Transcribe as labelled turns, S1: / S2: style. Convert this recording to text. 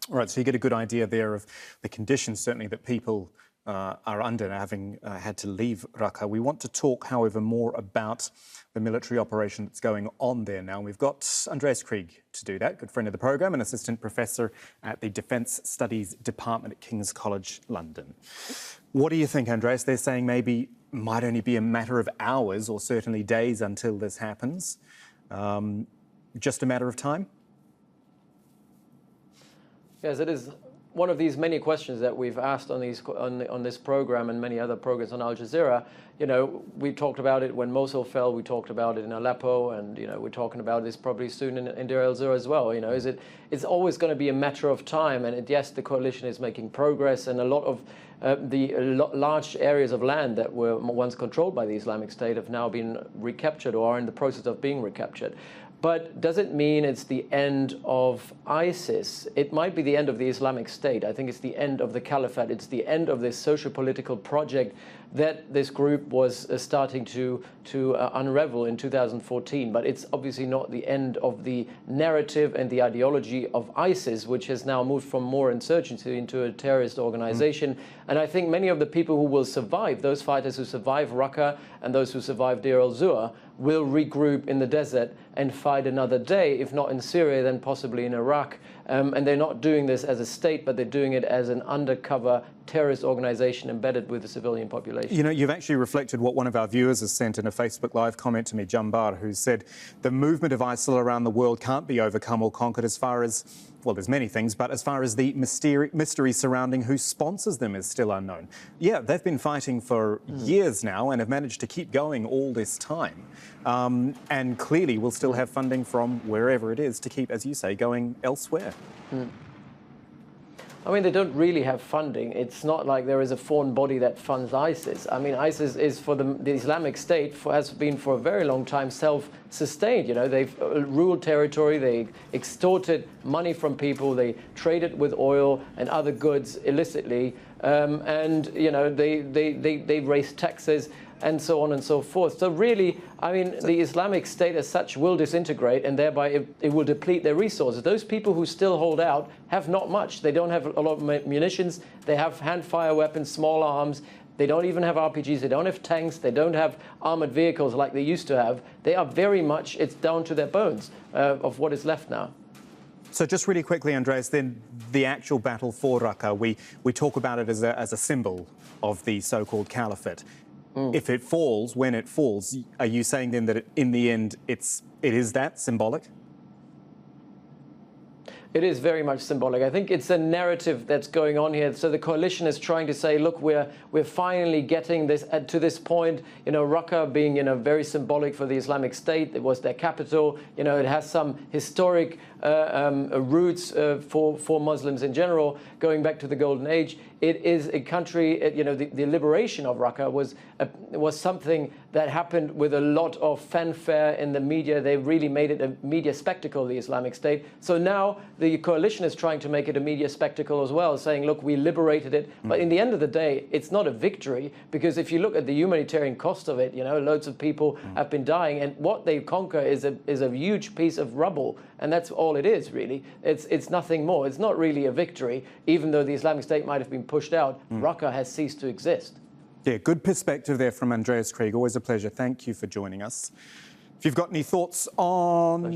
S1: Right, so you get a good idea there of the conditions, certainly, that people are under, having had to leave Raqqa. We want to talk, however, more about the military operation that's going on there now. We've got Andreas Krieg to do that, good friend of the programme, an assistant professor at the Defence Studies Department at King's College, London. What do you think, Andreas? They're saying maybe might only be a matter of hours or certainly days until this happens. Just a matter of time?
S2: Yes, it is one of these many questions that we've asked on this program and many other programs on Al Jazeera. You know, we talked about it when Mosul fell. We talked about it in Aleppo, and you know, we're talking about this probably soon in Deir el-Zor as well. You know, it's always going to be a matter of time. And yes, the coalition is making progress, and a lot of large areas of land that were once controlled by the Islamic State have now been recaptured or are in the process of being recaptured. But does it mean it's the end of ISIS? It might be the end of the Islamic State. I think it's the end of the caliphate. It's the end of this socio-political project that this group was starting to unravel in 2014. But it's obviously not the end of the narrative and the ideology of ISIS, which has now moved from more insurgency into a terrorist organization. And I think many of the people who will survive, those fighters who survive Raqqa and those who survive Deir el-Zor, will regroup in the desert and fight another day, if not in Syria, then possibly in Iraq. And they're not doing this as a state, but they're doing it as an undercover terrorist organization embedded with the civilian population.
S1: You know, you've actually reflected what one of our viewers has sent in a Facebook Live comment to me, Jambar, who said the movement of ISIL around the world can't be overcome or conquered as far as, well, there's many things, but as far as the mystery surrounding who sponsors them is still unknown. Yeah, they've been fighting for years now and have managed to keep going all this time. And clearly will still have funding from wherever it is to keep, as you say, going elsewhere.
S2: I mean, they don't really have funding. It's not like there is a foreign body that funds ISIS. I mean, ISIS is for the Islamic State, has been for a very long time self-sustained. You know, they've ruled territory, they extorted money from people, they traded with oil and other goods illicitly, and, you know, they raised taxes and so on and so forth. So really, I mean, the Islamic State as such will disintegrate, and thereby it will deplete their resources. Those people who still hold out have not much. They don't have a lot of munitions. They have hand-fire weapons, small arms. They don't even have RPGs. They don't have tanks. They don't have armored vehicles like they used to have. They are very much, it's down to their bones of what is left now.
S1: So just really quickly, Andreas, then the actual battle for Raqqa, we talk about it as a symbol of the so-called caliphate. If it falls, when it falls, are you saying then that in the end it is that symbolic?
S2: It is very much symbolic. I think it's a narrative that's going on here. So the coalition is trying to say, look, we're finally getting this to this point. You know, Raqqa being, you know, very symbolic for the Islamic State. It was their capital. You know, it has some historic roots for Muslims in general, going back to the Golden Age. It is a country. You know, the liberation of Raqqa was something that happened with a lot of fanfare in the media. They really made it a media spectacle, the Islamic State. So now the coalition is trying to make it a media spectacle as well, saying, look, we liberated it. But in the end of the day, it's not a victory, because if you look at the humanitarian cost of it, you know, loads of people have been dying, and what they conquer is a huge piece of rubble, and that's all it is, really. It's nothing more. It's not really a victory, even though the Islamic State might have been pushed out. Raqqa has ceased to exist.
S1: Yeah, good perspective there from Andreas Krieg. Always a pleasure. Thank you for joining us. If you've got any thoughts on